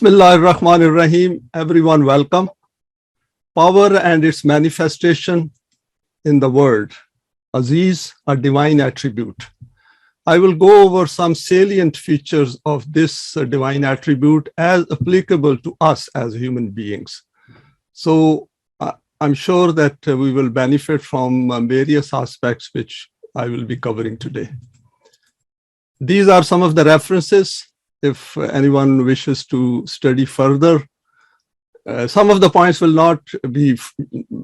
Bismillah ar-Rahman ar-Rahim. Everyone welcome. Power and its manifestation in the world. Aziz, a divine attribute. I will go over some salient features of this divine attribute as applicable to us as human beings. So I'm sure that we will benefit from various aspects which I will be covering today. These are some of the references. If anyone wishes to study further, some of the points will not be,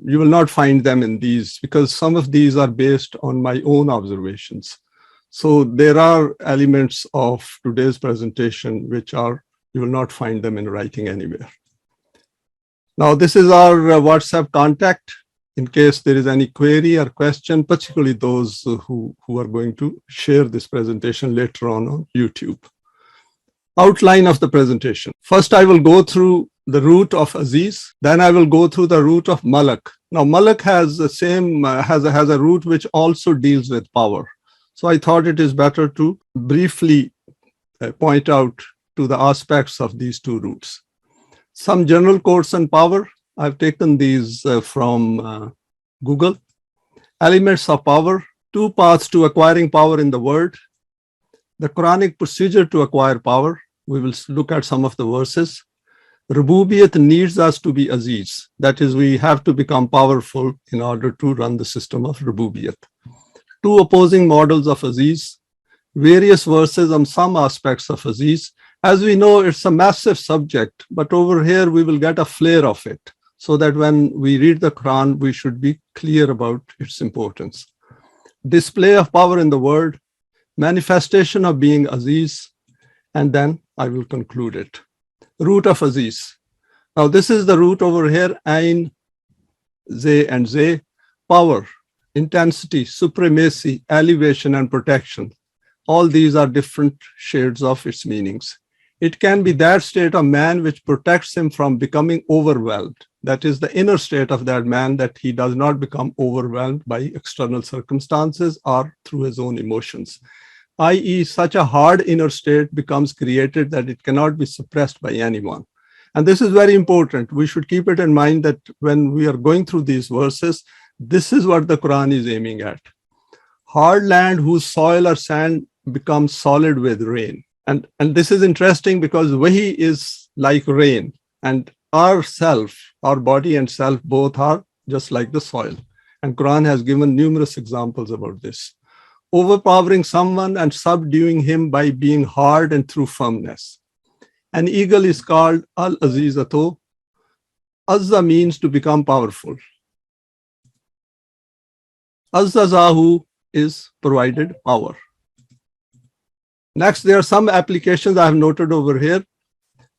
you will not find them in these because some of these are based on my own observations. So there are elements of today's presentation which are, you will not find them in writing anywhere. Now this is our WhatsApp contact in case there is any query or question, particularly those who are going to share this presentation later on YouTube. Outline of the presentation. First, I will go through the root of Aziz. Then I will go through the root of Malak. Now, Malak has the same, has a root which also deals with power. So I thought it is better to briefly point out to the aspects of these two roots. Some general quotes on power. I've taken these from Google. Elements of power. Two paths to acquiring power in the world. The Quranic procedure to acquire power. We will look at some of the verses. Rububiyat needs us to be Aziz. That is, we have to become powerful in order to run the system of Rububiyat. Two opposing models of Aziz. Various verses on some aspects of Aziz. As we know, it's a massive subject, but over here we will get a flair of it so that when we read the Quran, we should be clear about its importance. Display of power in the world. Manifestation of being Aziz, and then I will conclude it. Root of Aziz. Now this is the root over here, Ain, Zay and Zay. Power, intensity, supremacy, elevation and protection. All these are different shades of its meanings. It can be that state of man which protects him from becoming overwhelmed. That is the inner state of that man, that he does not become overwhelmed by external circumstances or through his own emotions. I.e., such a hard inner state becomes created that it cannot be suppressed by anyone. And this is very important. We should keep it in mind that when we are going through these verses, this is what the Quran is aiming at. Hard land whose soil or sand becomes solid with rain. And this is interesting because Wahi is like rain, and our self, our body and self both are just like the soil. And Quran has given numerous examples about this. Overpowering someone and subduing him by being hard and through firmness. An eagle is called Al-Azizato. Azza means to become powerful. Azzazahu is provided power. Next, there are some applications I have noted over here.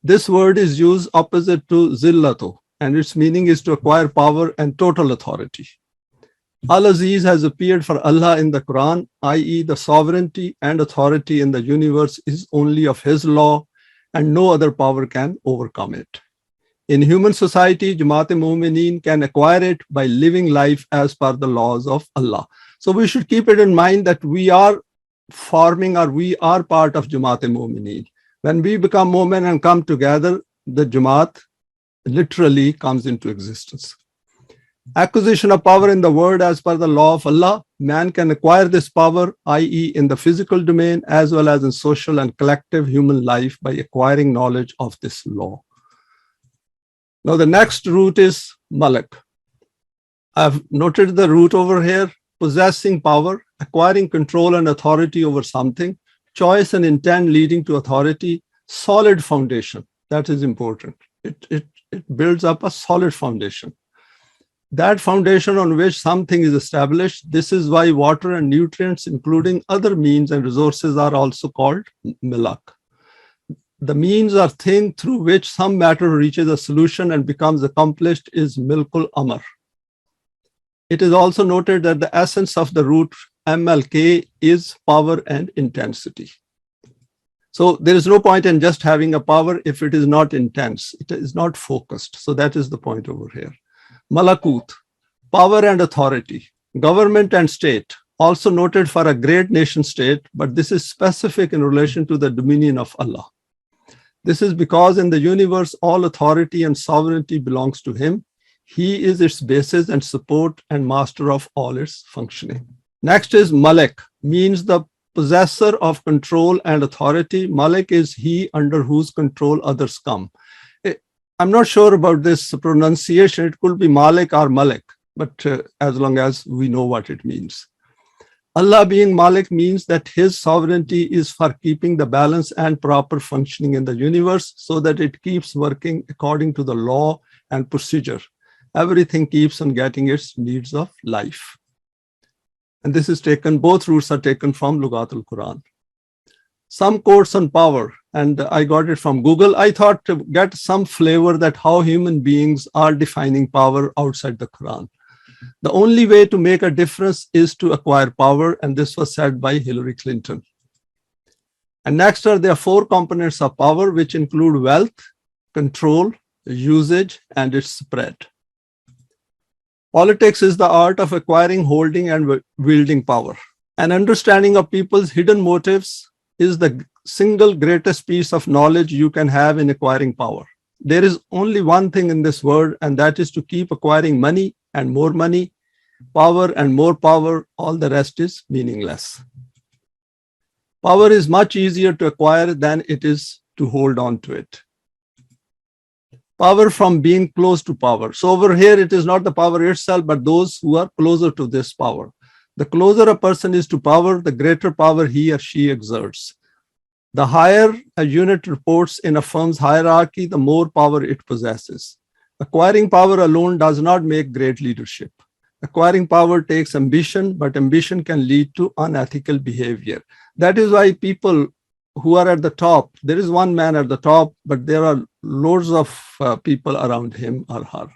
This word is used opposite to Zillato, and its meaning is to acquire power and total authority. Al-Aziz has appeared for Allah in the Quran, i.e. the sovereignty and authority in the universe is only of His law and no other power can overcome it. In human society, Jamaat-e-Mu'mineen can acquire it by living life as per the laws of Allah. So we should keep it in mind that we are forming, or we are part of Jamaat-e-Mu'mineen. When we become Mu'min and come together, the Jamaat literally comes into existence. Acquisition of power in the world as per the law of Allah. Man can acquire this power, i.e. in the physical domain as well as in social and collective human life by acquiring knowledge of this law. Now the next root is Malak. I've noted the root over here, possessing power, acquiring control and authority over something, choice and intent leading to authority, solid foundation. That is important. It builds up a solid foundation. That foundation on which something is established. This is why water and nutrients, including other means and resources, are also called Malak. The means or thing through which some matter reaches a solution and becomes accomplished is Milkul Amr. It is also noted that the essence of the root MLK is power and intensity. So there is no point in just having a power if it is not intense. It is not focused. So that is the point over here. Malakut, power and authority, government and state, also noted for a great nation state, but this is specific in relation to the dominion of Allah. This is because in the universe, all authority and sovereignty belongs to him. He is its basis and support and master of all its functioning. Next is Malik, means the possessor of control and authority. Malik is he under whose control others come. I'm not sure about this pronunciation. It could be Malik or Malik, but as long as we know what it means. Allah being Malik means that his sovereignty is for keeping the balance and proper functioning in the universe so that it keeps working according to the law and procedure. Everything keeps on getting its needs of life. And this is taken, both roots are taken from Lughat al-Quran. Some quotes on power, and I got it from Google. I thought to get some flavor that how human beings are defining power outside the Quran. The only way to make a difference is to acquire power, and this was said by Hillary Clinton. And next there are 4 components of power, which include wealth, control, usage, and its spread. Politics is the art of acquiring, holding, and wielding power. An understanding of people's hidden motives is the single greatest piece of knowledge you can have in acquiring power. There is only one thing in this world, and that is to keep acquiring money and more money, power and more power. All the rest is meaningless. Power is much easier to acquire than it is to hold on to it. Power from being close to power. So over here, it is not the power itself, but those who are closer to this power. The closer a person is to power, the greater power he or she exerts. The higher a unit reports in a firm's hierarchy, the more power it possesses. Acquiring power alone does not make great leadership. Acquiring power takes ambition, but ambition can lead to unethical behavior. That is why people who are at the top, there is one man at the top, but there are loads of people around him or her.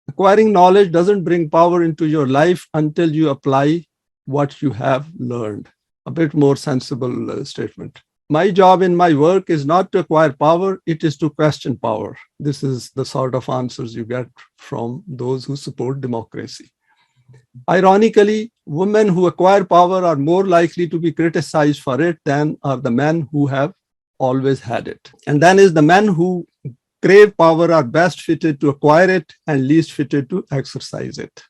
Acquiring knowledge doesn't bring power into your life until you apply what you have learned. A bit more sensible statement. My job in my work is not to acquire power, it is to question power. This is the sort of answers you get from those who support democracy. Ironically, women who acquire power are more likely to be criticized for it than are the men who have always had it. And then is the men who crave power are best fitted to acquire it and least fitted to exercise it.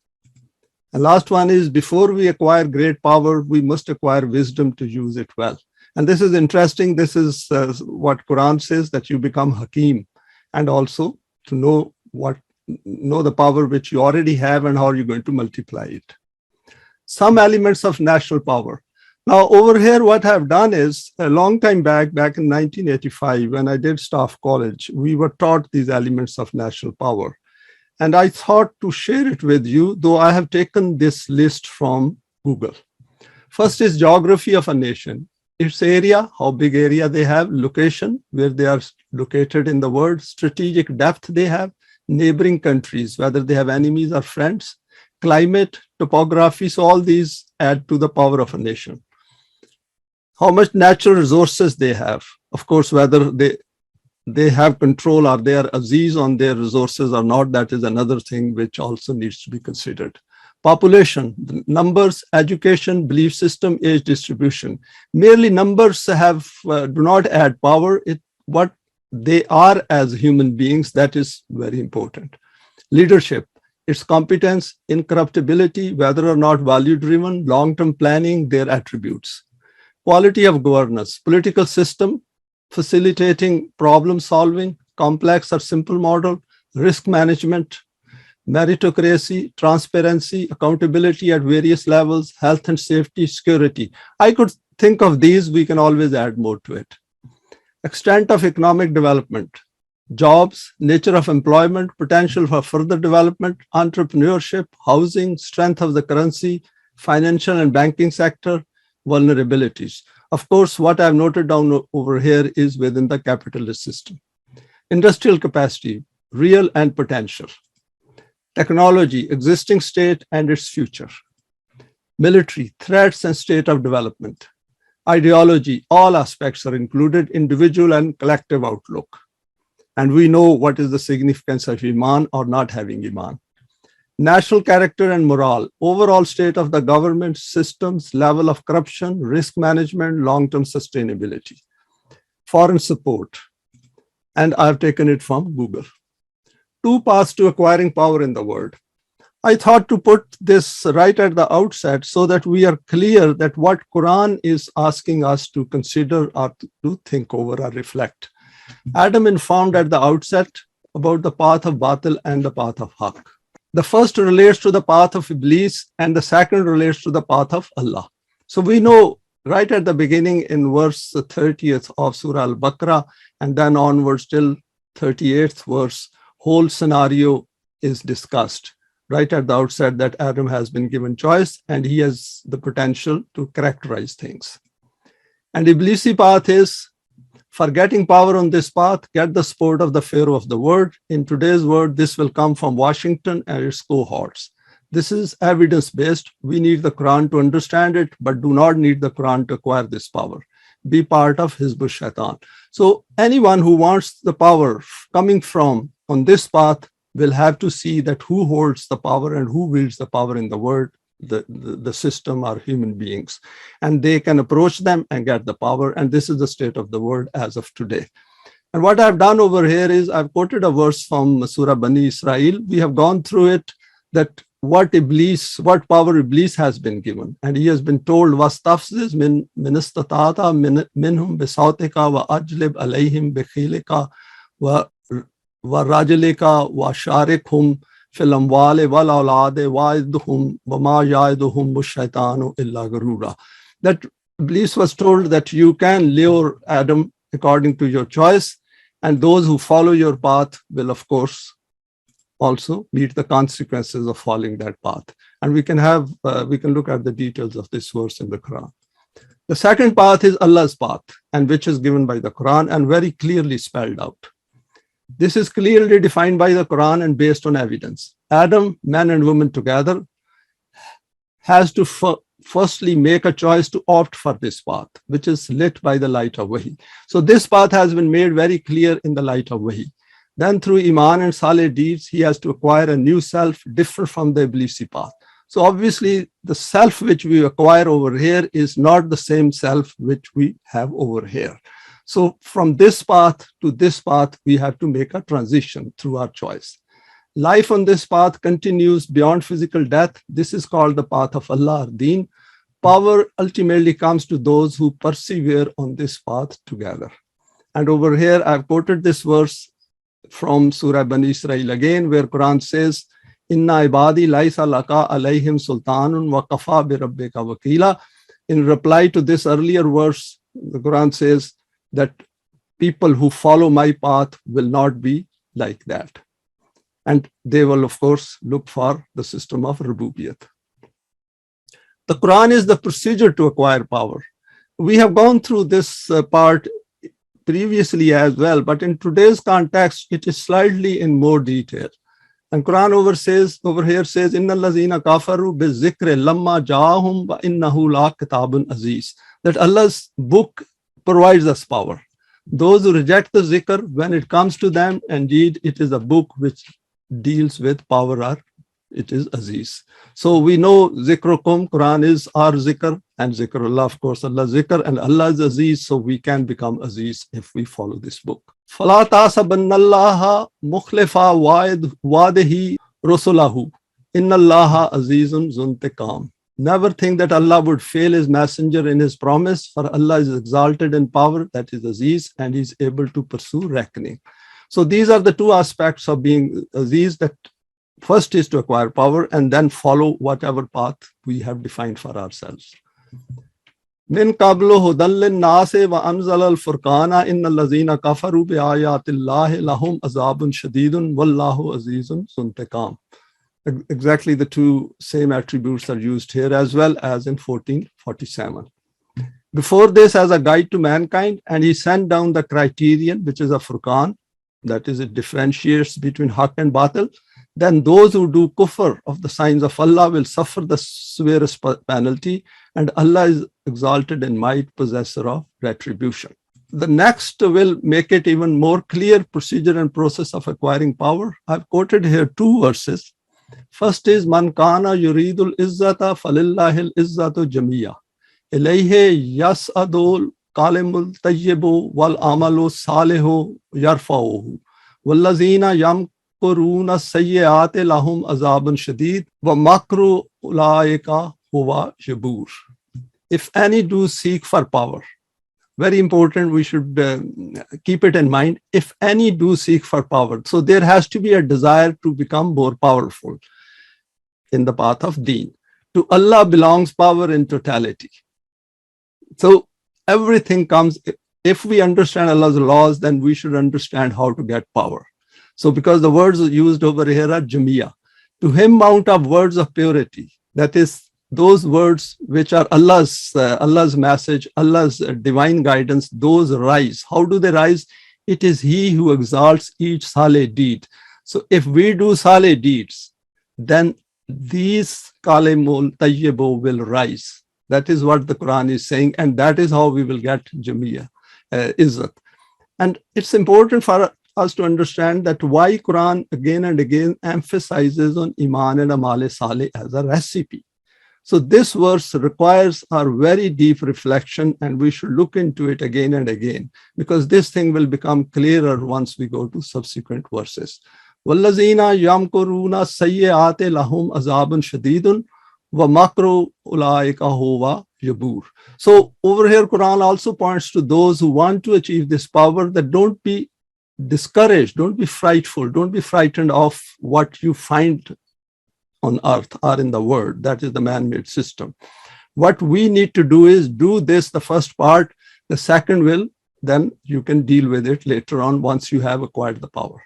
And last one is, before we acquire great power, we must acquire wisdom to use it well. And this is interesting. This is what Quran says, that you become Hakim, and also to know the power which you already have and how you're going to multiply it. Some elements of national power. Now over here, what I've done is, a long time back in 1985, when I did staff college, we were taught these elements of national power. And I thought to share it with you, though I have taken this list from Google. First is geography of a nation. Its area, how big area they have, location, where they are located in the world, strategic depth they have, neighboring countries, whether they have enemies or friends, climate, topography. So all these add to the power of a nation. How much natural resources they have. Of course, whether they have control or they are aziz on their resources or not, that is another thing which also needs to be considered. Population, numbers, education, belief system, age distribution. Merely numbers do not add power. What they are as human beings, that is very important. Leadership, its competence, incorruptibility, whether or not value-driven, long-term planning, their attributes. Quality of governance, political system, facilitating problem solving, complex or simple model, risk management, meritocracy, transparency, accountability at various levels, health and safety, security. I could think of these, we can always add more to it. Extent of economic development, jobs, nature of employment, potential for further development, entrepreneurship, housing, strength of the currency, financial and banking sector, vulnerabilities. Of course, what I've noted down over here is within the capitalist system. Industrial capacity, real and potential. Technology, existing state and its future. Military, threats and state of development. Ideology, all aspects are included, individual and collective outlook. And we know what is the significance of Iman or not having Iman. National character and morale, overall state of the government systems, level of corruption, risk management, long-term sustainability. Foreign support, and I've taken it from Google. 2 paths to acquiring power in the world. I thought to put this right at the outset so that we are clear that what Quran is asking us to consider or to think over or reflect. Adam informed at the outset about the path of Batil and the path of Haqq. The first relates to the path of Iblis and the second relates to the path of Allah. So we know right at the beginning in verse 30th of Surah Al-Baqarah and then onwards till 38th verse, whole scenario is discussed. Right at the outset that Adam has been given choice and he has the potential to characterize things. And Iblisi path is, for getting power on this path, get the support of the Pharaoh of the world. In today's world, this will come from Washington and its cohorts. This is evidence-based. We need the Quran to understand it, but do not need the Quran to acquire this power. Be part of Hizb Shaitan. So anyone who wants the power coming from on this path will have to see that who holds the power and who wields the power in the world, the system are human beings. And they can approach them and get the power. And this is the state of the world as of today. And what I've done over here is I've quoted a verse from Surah Bani Israel. We have gone through it, that what power Iblis has been given. And he has been told, وَاسْتَفْزِزْ مِنْ إِسْتَطَعْتَ مِنْهُمْ بِصَوْتِكَ وَأَجْلِبْ عَلَيْهِمْ بِخِيلِكَ وَرَجْلِكَ وَشَارِكْهُمْ فِي الْأَمْوَالِ وَالْأَوْلَادِ وَعِدْهُمْ وَمَا يَعِدُهُمُ الشَّيْطَانُ إِلَّا غُرُورًا. That Iblis was told that you can lure Adam according to your choice, and those who follow your path will, of course, also meet the consequences of following that path. And we can look at the details of this verse in the Quran. The second path is Allah's path, and which is given by the Quran and very clearly spelled out. This is clearly defined by the Quran and based on evidence. Adam, man and woman together, has to firstly make a choice to opt for this path, which is lit by the light of Wahi. So this path has been made very clear in the light of Wahi. Then through Iman and Saleh deeds, he has to acquire a new self different from the Iblisi path. So obviously the self which we acquire over here is not the same self which we have over here. So from this path to this path, we have to make a transition through our choice. Life on this path continues beyond physical death. This is called the path of Allah, Deen. Power ultimately comes to those who persevere on this path together. And over here, I've quoted this verse from Surah Bani Israel again, where Quran says, Inna ibadi laisa laka alayhim sultanun wa kafa bi rabbika wakila. In reply to this earlier verse, the Quran says that people who follow my path will not be like that. And they will, of course, look for the system of Rububiyat. The Quran is the procedure to acquire power. We have gone through this part previously as well, but in today's context, it is slightly in more detail. And Quran over here says, Inna allazina kafaru bizikri lamma ja'ahum wa innahu la kitabun aziz. That Allah's book provides us power. Those who reject the zikr, when it comes to them, indeed, it is a book which deals with power, or it is aziz. So we know zikrukum, Quran is our zikr, and zikrullah, of course, Allah zikr, and Allah is aziz, so we can become aziz if we follow this book. فَلَا تَحْسَبَنَّ اللَّهَ مُخْلِفَ وَعْدِهِ رُسُلَهُ إِنَّ اللَّهَ عَزِيزٌ ذُو انْتِقَامٍ. Never think that Allah would fail his messenger in his promise, for Allah is exalted in power, that is aziz, and he is able to pursue reckoning. So these are the two aspects of being aziz, that first is to acquire power and then follow whatever path we have defined for ourselves. Min qablu hudan lin-nasi wa anzala al-furqana innal ladzina kafaru bi ayati llahi lahum azabun shadidun wallahu azizun zu intiqam. Exactly the two same attributes are used here as well as in 1447. Before this, as a guide to mankind, and he sent down the criterion, which is a Furqan, that is, it differentiates between Haqq and Batil. Then those who do kufr of the signs of Allah will suffer the severest penalty, and Allah is exalted in might, possessor of retribution. The next will make it even more clear, procedure and process of acquiring power. I've quoted here two verses. First is, Man kana yuridul izzata falillahil izzatu jamiya. Ilayhi yas'adul kalimul tayyibu wal amalu salihu yarfa'uhu. Wallazina yamkuruna sayyi'ati lahum azabun shadid wa makru ulaika huwa jabur. If any do seek for power, very important, we should keep it in mind. If any do seek for power, so there has to be a desire to become more powerful in the path of deen. To Allah belongs power in totality. So everything comes, if we understand Allah's laws, then we should understand how to get power. So because the words used over here are Jamia, to him mount up words of purity, that is those words which are Allah's message, Allah's divine guidance, those rise. How do they rise? It is He who exalts each saleh deed. So if we do saleh deeds, then these kalimul tayyibu will rise. That is what the Quran is saying, and that is how we will get Jamia, Izzat. And it's important for us to understand that why Quran again and again emphasizes on Iman and Amal Saleh as a recipe. So this verse requires our very deep reflection, and we should look into it again and again, because this thing will become clearer once we go to subsequent verses. وَالَّذِينَ يَمْكُرُونَ السَّيِّئَاتِ لَهُمْ عَذَابٌ شَدِيدٌ وَمَكْرُ أُولَٰئِكَ هُوَ جَبُورٌ. So over here, Quran also points to those who want to achieve this power, that don't be discouraged, don't be frightful, don't be frightened of what you find on earth or in the world. That is the man-made system. What we need to do is do this, the first part. The second will, then you can deal with it later on once you have acquired the power.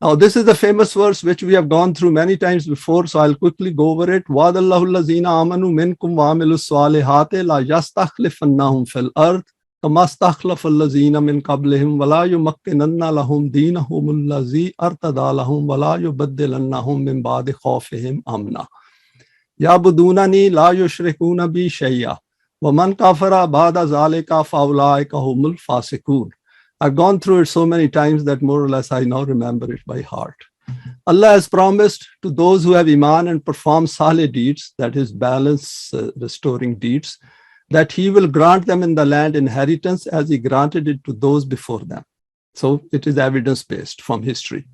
Now, this is the famous verse which we have gone through many times before, so I'll quickly go over it. وَعَدَ اللَّهُ الَّذِينَ آمَنُوا مِنْكُمْ وَعَمِلُوا الصَّالِحَاتِ لَا يَسْتَخْلِفَنَّهُمْ فِي الْأَرْضِ كما استخلف الذين من قبلهم ولا يمكنن لهم دينهم الذي ارتضى لهم ولا يبدلنهم من بعد خوفهم امنا يعبدونني لا يشركون بي شيئا ومن كفر بعد ذلك فاولئك هم الفاسقون. I've gone through it so many times that more or less I now remember it by heart. Allah has promised to those who have Iman and perform salih deeds, that is balance restoring deeds, that He will grant them in the land inheritance as He granted it to those before them. So it is evidence-based from history.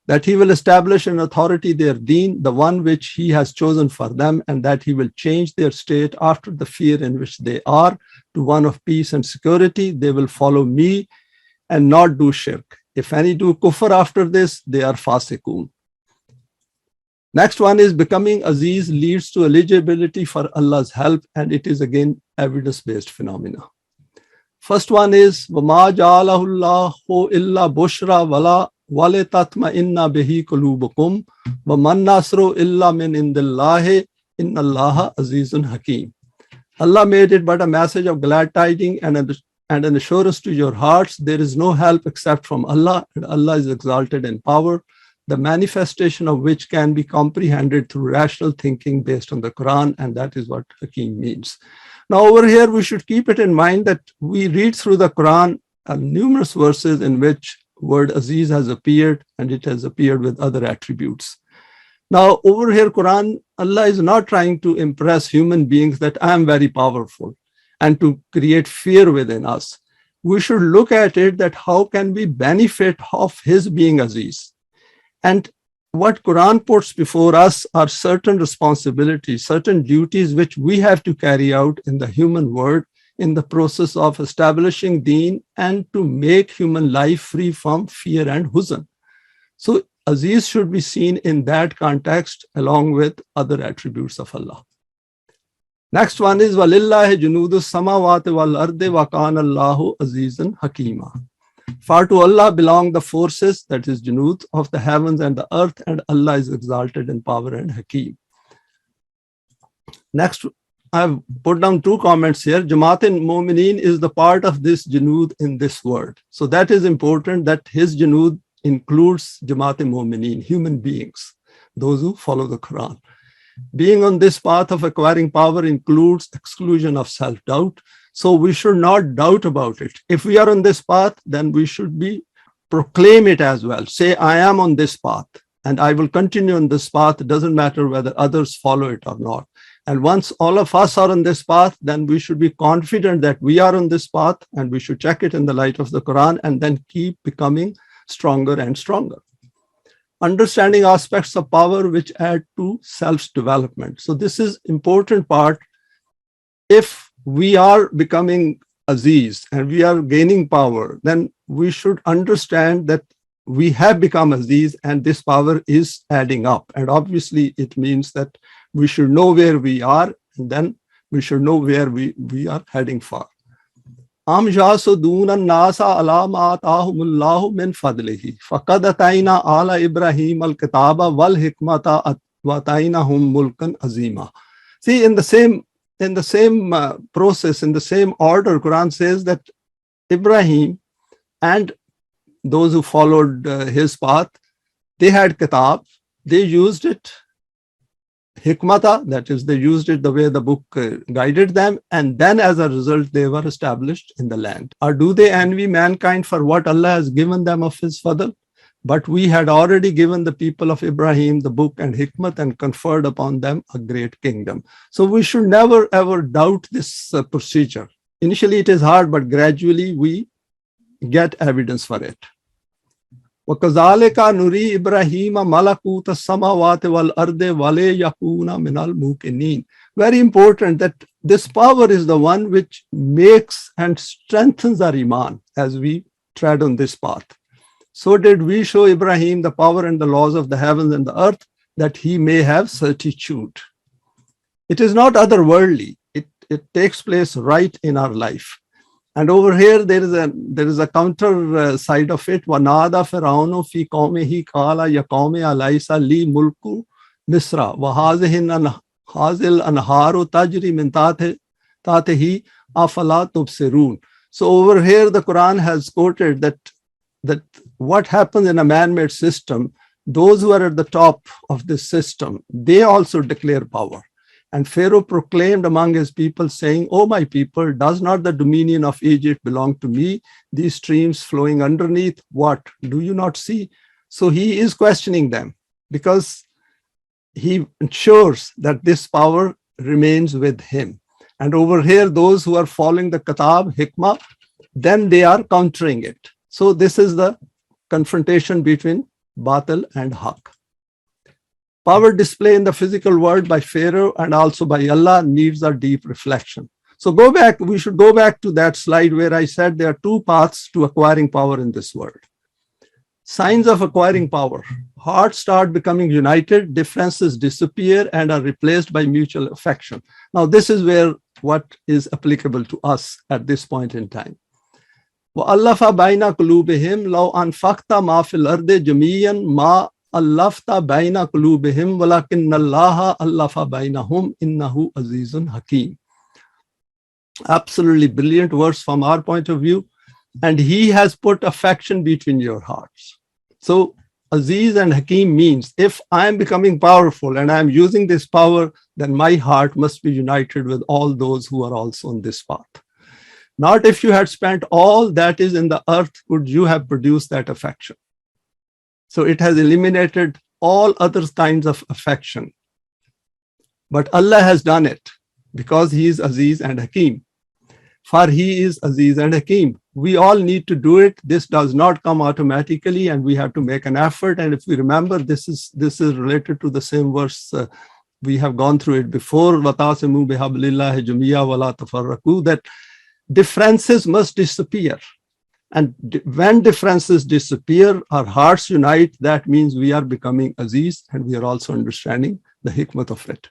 That He will establish an authority, their deen, the one which He has chosen for them, and that He will change their state after the fear in which they are to one of peace and security. They will follow Me and not do shirk. If any do kufr after this, they are fasiqun. Next one is becoming Aziz leads to eligibility for Allah's help, and it is again evidence-based phenomena. First one is وَمَا جَعَلَهُ اللَّهُ إِلَّا بُشْرَى وَلِتَطْمَئِنَّ بِهِ قُلُوبُكُمْ وَمَا النَّصْرُ إِلَّا مِنْ عِنْدِ اللَّهِ إِنَّ اللَّهَ عَزِيزٌ حَكِيمٌ. Allah made it but a message of glad tidings and an assurance to your hearts. There is no help except from Allah, and Allah is exalted in power, the manifestation of which can be comprehended through rational thinking based on the Quran, and that is what Hakim means. Now over here, we should keep it in mind that we read through the Quran numerous verses in which word Aziz has appeared, and it has appeared with other attributes. Now over here, Quran, Allah is not trying to impress human beings that I am very powerful and to create fear within us. We should look at it that how can we benefit of His being Aziz? And what Quran puts before us are certain responsibilities, certain duties which we have to carry out in the human world in the process of establishing deen and to make human life free from fear and huzn. So Aziz should be seen in that context along with other attributes of Allah. Next one is وَلِلَّهِ جُنُودُ السَّمَاوَاتِ وَالْأَرْضِ وَكَانَ اللَّهُ عَزِيزًا حَكِيمًا. For to Allah belong the forces, that is Junud, of the heavens and the earth, and Allah is exalted in power and Hakim. Next, I've put down two comments here. Jamaat-e-Mu'mineen is the part of this Junud in this word. So that is important, that His Junud includes Jamaat-e-Mu'mineen, human beings, those who follow the Quran. Being on this path of acquiring power includes exclusion of self-doubt. So we should not doubt about it. If we are on this path, then we should proclaim it as well. Say, I am on this path and I will continue on this path. It doesn't matter whether others follow it or not. And once all of us are on this path, then we should be confident that we are on this path, and we should check it in the light of the Quran and then keep becoming stronger and stronger. Understanding aspects of power which add to self-development. So this is important part. If we are becoming Aziz and we are gaining power, then we should understand that we have become Aziz and this power is adding up. And obviously it means that we should know where we are, and then we should know where we are heading for. Am yasuduna an-nasa ala ma atahumullahu min fadlihi faqad atayna ala Ibrahim al-kitaba wal hikmata wa atainahum mulkan azima. See, in the same process, in the same order, Quran says that Ibrahim and those who followed his path, they had kitab, they used it, hikmata, that is, they used it the way the book guided them, and then as a result, they were established in the land. Or do they envy mankind for what Allah has given them of his fadl? But we had already given the people of Ibrahim the book and hikmat and conferred upon them a great kingdom. So we should never ever doubt this procedure. Initially it is hard, but gradually we get evidence for it. وَكَذَلِكَ نُرِي إِبْرَاهِيمَ مَلَكُوتَ السَّمَاوَاتِ وَالْأَرْضِ وَلِيَكُونَ مِنَ الْمُوقِنِينَ. Very important that this power is the one which makes and strengthens our iman as we tread on this path. So did we show Ibrahim the power and the laws of the heavens and the earth, that he may have certitude. It is not otherworldly. It takes place right in our life. And over here, there is a counter side of it. وَنَادَى فِرْعَوْنُ فِي قَوْمِهِ قَالَ يَا قَوْمِ أَلَيْسَ لِي مُلْكُ مِصْرَ وَهَٰذِهِ الْأَنْهَارُ تَجْرِي مِنْ تَحْتِهِ أَفَلَا تُبْصِرُونَ. So over here, the Quran has quoted that what happens in a man-made system, those who are at the top of this system, they also declare power. And Pharaoh proclaimed among his people, saying, "O my people, does not the dominion of Egypt belong to me? These streams flowing underneath, what? Do you not see?" So he is questioning them because he ensures that this power remains with him. And over here, those who are following the Kitab, Hikmah, then they are countering it. So this is the confrontation between Batil and Haq. Power display in the physical world by Pharaoh and also by Allah needs a deep reflection. So we should go back to that slide where I said there are two paths to acquiring power in this world. Signs of acquiring power. Hearts start becoming united, differences disappear and are replaced by mutual affection. Now this is where what is applicable to us at this point in time. وَأَلَّفَ بَيْنَ قُلُوبِهِمْ لَوْ أَنْفَقْتَ مَا فِي الْأَرْضِ جَمِيعًا مَا أَلَّفْتَ بَيْنَ قُلُوبِهِمْ وَلَكِنَّ اللَّهَ أَلَّفَ بَيْنَهُمْ إِنَّهُ عَزِيزٌ حَكِيمٌ. Absolutely brilliant verse from our point of view. And he has put affection between your hearts. So Aziz and Hakim means if I am becoming powerful and I am using this power, then my heart must be united with all those who are also on this path. Not if you had spent all that is in the earth, could you have produced that affection. So it has eliminated all other kinds of affection. But Allah has done it because he is Aziz and Hakim. For he is Aziz and Hakim. We all need to do it. This does not come automatically and we have to make an effort. And if we remember, this is related to the same verse. We have gone through it before. وَتَعْصِمُوا بِحَبْلِ اللَّهِ جَمِيعًا وَلَا تَفَرَّقُوا. That differences must disappear. And when differences disappear, our hearts unite. That means we are becoming Aziz and we are also understanding the hikmat of it.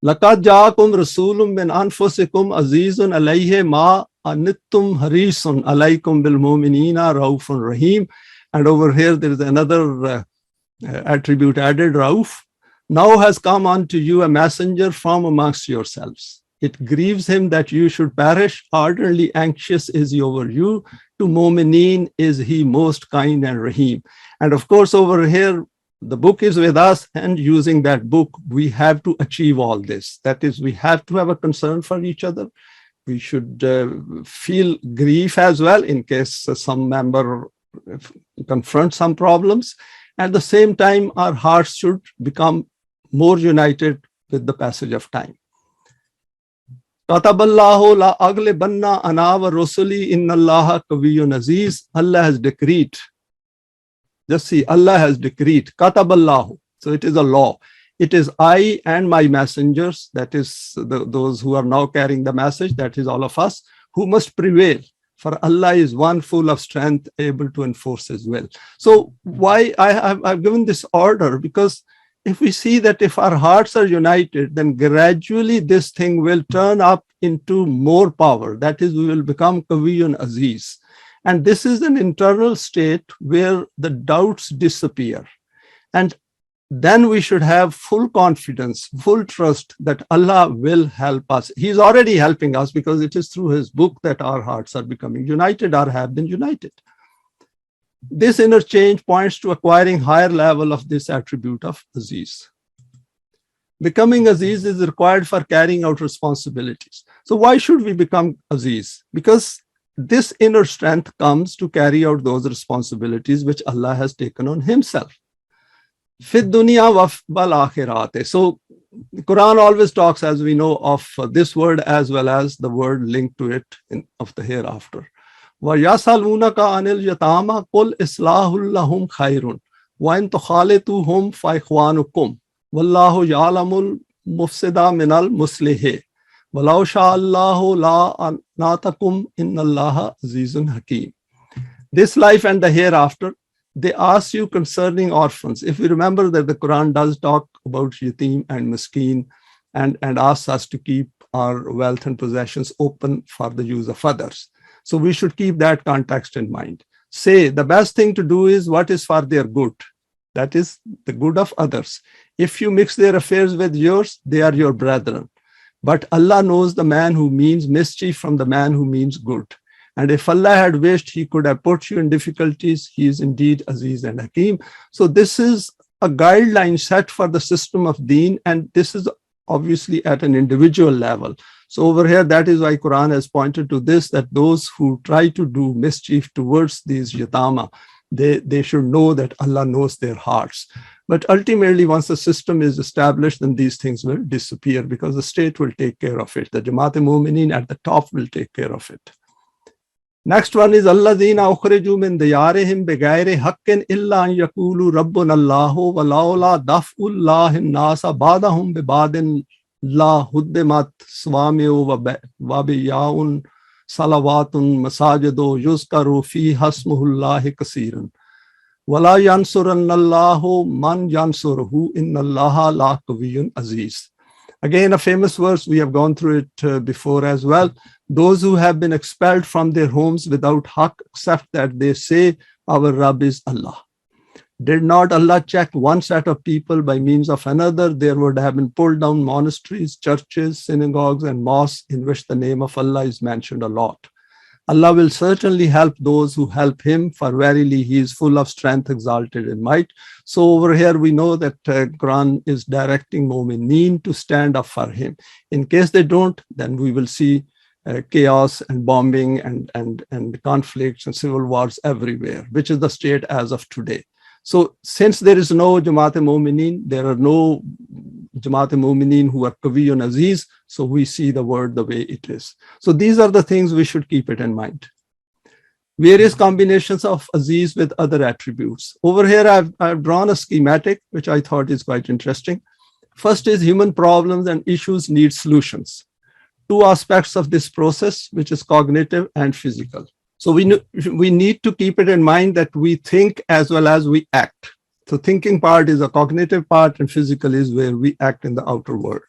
لَقَدْ جَاءَكُمْ رَسُولٌ مِّنْ أَنفُسِكُمْ عَزِيزٌ عَلَيْهِ مَا أَنِتُّمْ حَرِيصٌ عَلَيْكُمْ بِالْمُؤْمِنِينَ رَءُوفٌ رَحِيمٌ. And over here there is another attribute added, Rauf. Now has come unto you a messenger from amongst yourselves. It grieves him that you should perish. Ardently anxious is he over you. To Mu'mineen is he most kind and Rahim. And of course over here, the book is with us, and using that book, we have to achieve all this. That is, we have to have a concern for each other. We should feel grief as well in case some member confronts some problems. At the same time, our hearts should become more united with the passage of time. Kataballahu la aglibanna ana wa rusuli innallaha qawiyyun aziz. Allah has decreed. Just see, Allah has decreed. Kataballahu. So it is a law. It is I and my messengers, that is those who are now carrying the message, that is all of us, who must prevail. For Allah is one full of strength, able to enforce His will. So why I've given this order? Because if we see that if our hearts are united, then gradually this thing will turn up into more power. That is, we will become Qawiyyun Aziz. And this is an internal state where the doubts disappear. And then we should have full confidence, full trust that Allah will help us. He's already helping us because it is through His book that our hearts are becoming united or have been united. This interchange points to acquiring higher level of this attribute of Aziz. Becoming Aziz is required for carrying out responsibilities. So why should we become Aziz? Because this inner strength comes to carry out those responsibilities which Allah has taken on Himself. Fid dunya wal akhirat. So Quran always talks, as we know, of this word as well as the word linked to it of the hereafter. وَيَسْأَلُونَكَ عَنِ الْيَتَامَى قُلْ إِصْلَاحٌ لَهُمْ خَيْرٌ وَإِنْ تُخَالِطُوهُمْ فَإِخْوَانُكُمْ وَاللَّهُ يَعْلَمُ الْمُفْسِدَ مِنَ الْمُصْلِحِ وَلَوْ شَاءَ اللَّهُ لَأَعْنَتَكُمْ إِنَّ اللَّهَ عَزِيزٌ حَكِيمٌ. This life and the hereafter, they ask you concerning orphans. If we remember that the Quran does talk about yatim and miskeen and asks us to keep our wealth and possessions open for the use of others. So we should keep that context in mind. Say the best thing to do is what is for their good. That is the good of others. If you mix their affairs with yours, they are your brethren. But Allah knows the man who means mischief from the man who means good. And if Allah had wished, He could have put you in difficulties. He is indeed Aziz and Hakim. So this is a guideline set for the system of deen, and this is obviously at an individual level. So over here, that is why Quran has pointed to this, that those who try to do mischief towards these yatama, they should know that Allah knows their hearts. But ultimately, once the system is established, then these things will disappear because the state will take care of it. The Jamaat-e-Mu'minin at the top will take care of it. Next one is Alladhina ukhriju min diyarihim bighairi haqqin illa an yaqulu rabbuna Allahu wa laula daf'ullahi an-nasa ba'dahum bi ba'din la huddimat swami'u wa biyaun salawatun masajidu yuzkaru fi hasmuhullahi kaseeran wa la yansuranna Allahu man yansuruhu innallaha la qawiyyun aziz. Again, a famous verse, we have gone through it before as well. Those who have been expelled from their homes without haqq, except that they say, our Rabb is Allah. Did not Allah check one set of people by means of another? There would have been pulled down monasteries, churches, synagogues, and mosques in which the name of Allah is mentioned a lot. Allah will certainly help those who help Him, for verily He is full of strength, exalted in might. So over here we know that Quran is directing Mu'mineen to stand up for Him. In case they don't, then we will see chaos and bombing and conflicts and civil wars everywhere, which is the state as of today. So since there is no Jamaat-e-Mu'minin, there are no Jamaat-e-Mu'minin who are Qawiyyun Aziz, so we see the word the way it is. So these are the things we should keep it in mind. Various combinations of Aziz with other attributes. Over here I've drawn a schematic, which I thought is quite interesting. First is human problems and issues need solutions. Two aspects of this process, which is cognitive and physical. So we need to keep it in mind that we think as well as we act. So thinking part is a cognitive part and physical is where we act in the outer world.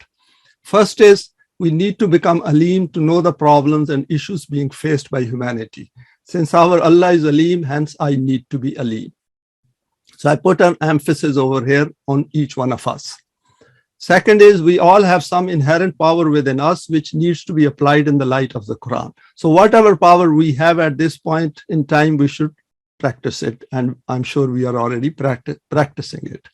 First is we need to become alim to know the problems and issues being faced by humanity. Since our Allah is alim, hence I need to be alim. So I put an emphasis over here on each one of us. Second is we all have some inherent power within us which needs to be applied in the light of the Quran. So whatever power we have at this point in time, we should practice it. And I'm sure we are already practicing it.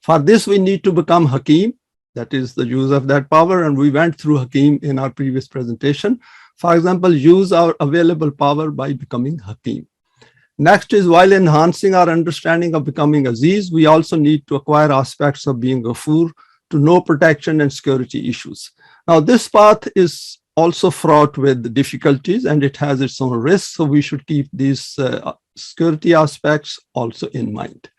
For this, we need to become Hakim. That is the use of that power. And we went through Hakim in our previous presentation. For example, use our available power by becoming Hakim. Next is while enhancing our understanding of becoming Aziz, we also need to acquire aspects of being Ghafur, to know protection and security issues. Now, this path is also fraught with difficulties and it has its own risks. So we should keep these security aspects also in mind.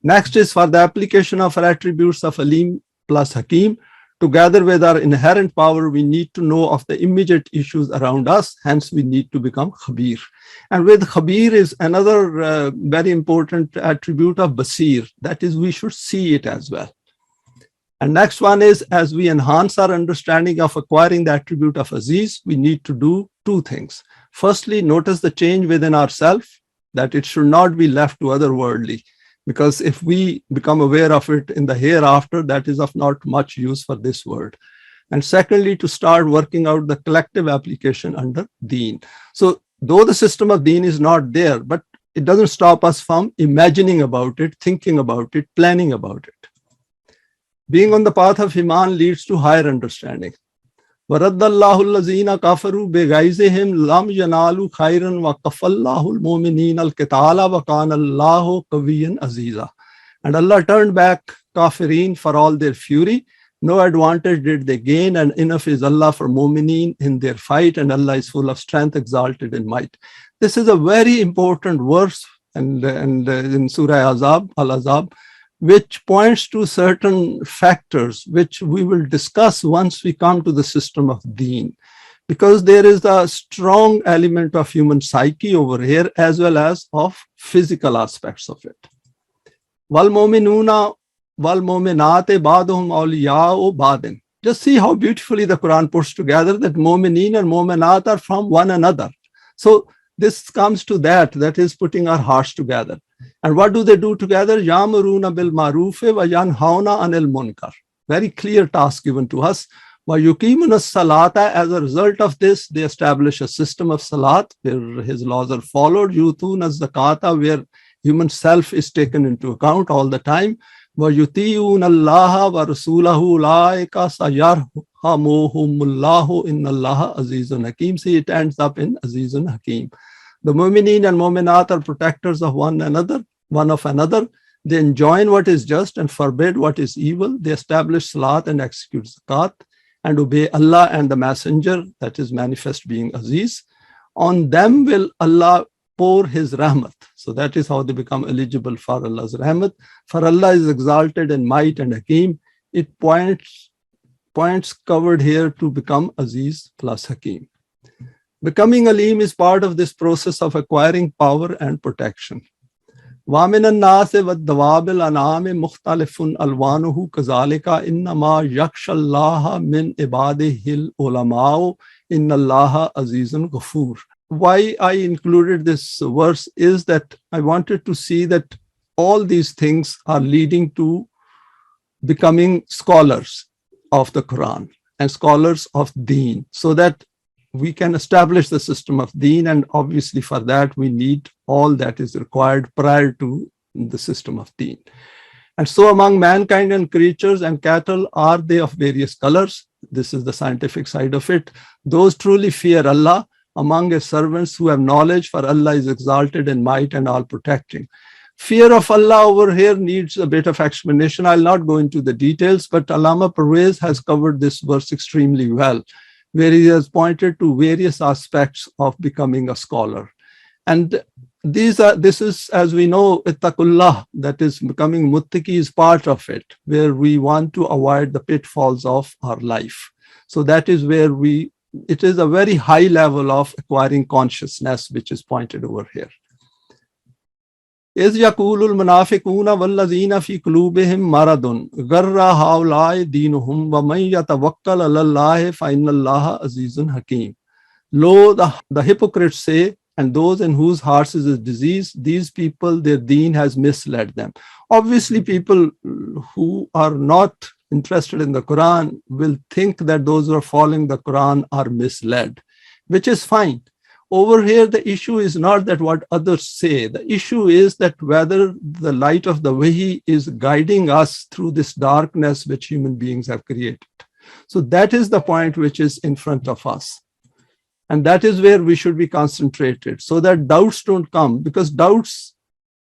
Next is for the application of our attributes of Alim plus Hakim. Together with our inherent power, we need to know of the immediate issues around us. Hence, we need to become Khabir. And with Khabir is another very important attribute of Basir. That is, we should see it as well. And next one is, as we enhance our understanding of acquiring the attribute of Aziz, we need to do two things. Firstly, notice the change within ourselves, that it should not be left to otherworldly. Because if we become aware of it in the hereafter, that is of not much use for this world. And secondly, to start working out the collective application under Deen. So though the system of Deen is not there, but it doesn't stop us from imagining about it, thinking about it, planning about it. Being on the path of Iman leads to higher understanding. وَرَدَّ اللَّهُ الَّذِينَ كَفَرُوا بِغَيْظِهِمْ لَمْ يَنَالُوا خَيْرًا وَكَفَّ اللَّهُ الْمُؤْمِنِينَ الْقِتَالَ وَكَانَ اللَّهُ قَوِيًّا عَزِيزًا. And Allah turned back Kafirin for all their fury. No advantage did they gain, and enough is Allah for Mu'mineen in their fight, and Allah is full of strength, exalted in might. This is a very important verse and in Surah Al-Azab, which points to certain factors which we will discuss once we come to the system of Deen. Because there is a strong element of human psyche over here as well as of physical aspects of it. وَالْمُؤْمِنُونَ وَالْمُؤْمِنَاتِ بَعْضُهُمْ أَوْلِيَاءُ بَعْضٍ. Just see how beautifully the Quran puts together that mu'mineen and mu'minat are from one another. So this comes to that is putting our hearts together. And what do they do together? Yamuruna bil marufe wa yanhauna anil munkar. Very clear task given to us. Wa yuqimuna salata. As a result of this, they establish a system of salat where his laws are followed. Yutuna zakata, where human self is taken into account all the time. Wa yuti'una Allah wa rasulahu ulaika sayarhamuhumullahu inna Allah azizun hakim. See, it ends up in azizun hakim. The mu'mineen and mu'minat are protectors of one of another. They enjoin what is just and forbid what is evil. They establish salat and execute zakat and obey Allah and the messenger, that is manifest being Aziz. On them will Allah pour his rahmat. So that is how they become eligible for Allah's rahmat. For Allah is exalted in might and Hakim. It points covered here to become Aziz plus Hakim. Becoming Alim is part of this process of acquiring power and protection. وَمِنَ النَّاسِ وَالدَّوَابِ الْأَنْعَامِ مُخْتَلِفٌ أَلْوَانُهُ كَذَلِكَ إِنَّمَا يَخْشَى اللَّهَ مِنْ عِبَادِهِ الْعُلَمَاءُ إِنَّ اللَّهَ عَزِيزٌ غَفُورٌ. Why I included this verse is that I wanted to see that all these things are leading to becoming scholars of the Quran and scholars of Deen, so that we can establish the system of Deen, and obviously for that we need all that is required prior to the system of Deen. And so among mankind and creatures and cattle are they of various colors. This is the scientific side of it. Those truly fear Allah among his servants who have knowledge, for Allah is exalted in might and all protecting. Fear of Allah over here needs a bit of explanation. I'll not go into the details, but Allama Parvez has covered this verse extremely well, where he has pointed to various aspects of becoming a scholar. And this is, as we know, ittaqullah, that is becoming muttaqi is part of it, where we want to avoid the pitfalls of our life. So that is where it is a very high level of acquiring consciousness, which is pointed over here. إِذْ يَقُولُ الْمُنَافِقُونَ وَالَّذِينَ فِي قُلُوبِهِمْ مَرَضٌ غَرَّ هَؤُلَاءِ دِينُهُمْ وَمَنْ يَتَوَكَّلْ عَلَى اللَّهِ فَإِنَّ اللَّهَ عَزِيزٌ حَكِيمٌ. Lo, the hypocrites say, and those in whose hearts is a disease, these people, their deen has misled them. Obviously, people who are not interested in the Quran will think that those who are following the Quran are misled, which is fine. Over here, the issue is not that what others say. The issue is that whether the light of the Wahi is guiding us through this darkness which human beings have created. So that is the point which is in front of us. And that is where we should be concentrated so that doubts don't come, because doubts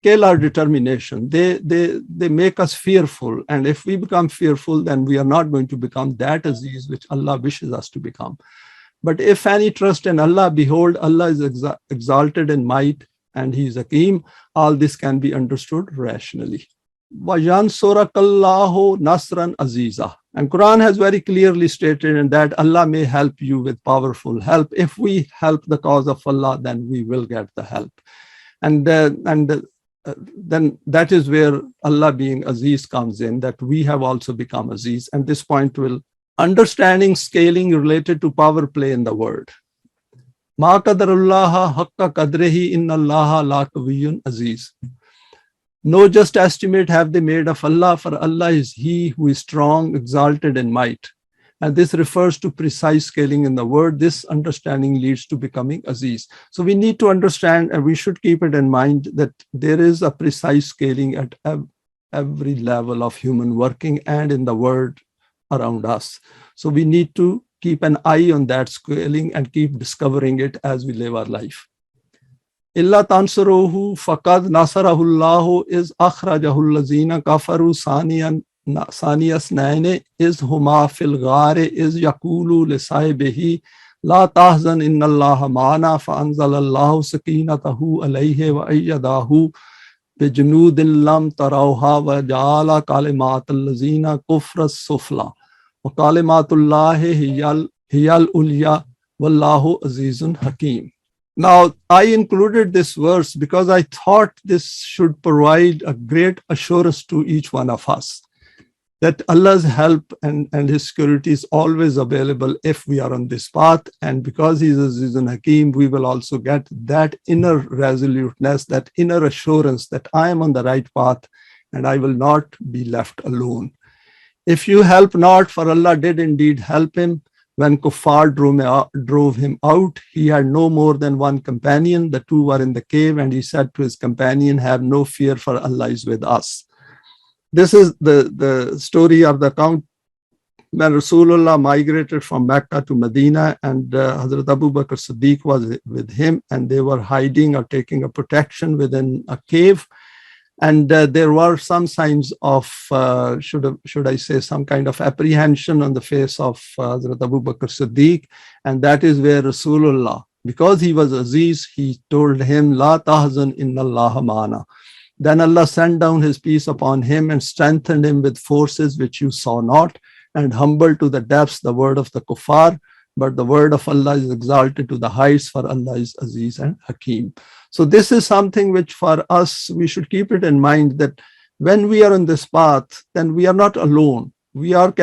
kill our determination. They make us fearful. And if we become fearful, then we are not going to become that Aziz which Allah wishes us to become. But if any trust in Allah, behold, Allah is exalted in might and He is Hakim. All this can be understood rationally. وَيَنْصُرَكَ nasran aziza. And Quran has very clearly stated in that Allah may help you with powerful help. If we help the cause of Allah, then we will get the help. And then that is where Allah being Aziz comes in, that we have also become Aziz. And this point will understanding scaling related to power play in the word. Ma qadarullaha haqqa qadrihi inna Allaha la qawiyyun aziz. No just estimate have they made of Allah, for Allah is He who is strong, exalted in might. And this refers to precise scaling in the word. This understanding leads to becoming Aziz. So we need to understand, and we should keep it in mind, that there is a precise scaling at every level of human working and in the world around us. So we need to keep an eye on that scaling and keep discovering it as we live our life. Illa tansuruhu faqad nasarahullahu is akhrajahul lazina kafaru saniyas naine is huma fil ghari is yaqulu li sahibihi la tahzan inna allaha ma'ana fa anzalallahu sakinatahu alayhi wa ayyadahu bijunudin lam tarawha wa ja'ala kalimatal lazina kufra sufla wa kalimatullahi hiyal ulya wallahu azizun hakim. Now, I included this verse because I thought this should provide a great assurance to each one of us that Allah's help and His security is always available if we are on this path. And because He is Aziz and Hakim, we will also get that inner resoluteness, that inner assurance that I am on the right path and I will not be left alone. If you help not, for Allah did indeed help him. When Kuffar drove him out, he had no more than one companion. The two were in the cave, and he said to his companion, have no fear, for Allah is with us. This is the story of the account when Rasulullah migrated from Mecca to Medina, and Hazrat Abu Bakr Siddiq was with him, and they were hiding or taking a protection within a cave. And there were some signs of, should I say, some kind of apprehension on the face of Hazrat Abu Bakr Siddiq. And that is where Rasulullah, because he was Aziz, he told him, La tahzan inna Allaha ma'ana. Then Allah sent down His peace upon him and strengthened him with forces which you saw not, and humbled to the depths the word of the kuffar. But the word of Allah is exalted to the heights, for Allah is Aziz and Hakim. So this is something which for us, we should keep it in mind, that when we are on this path, then we are not alone. We are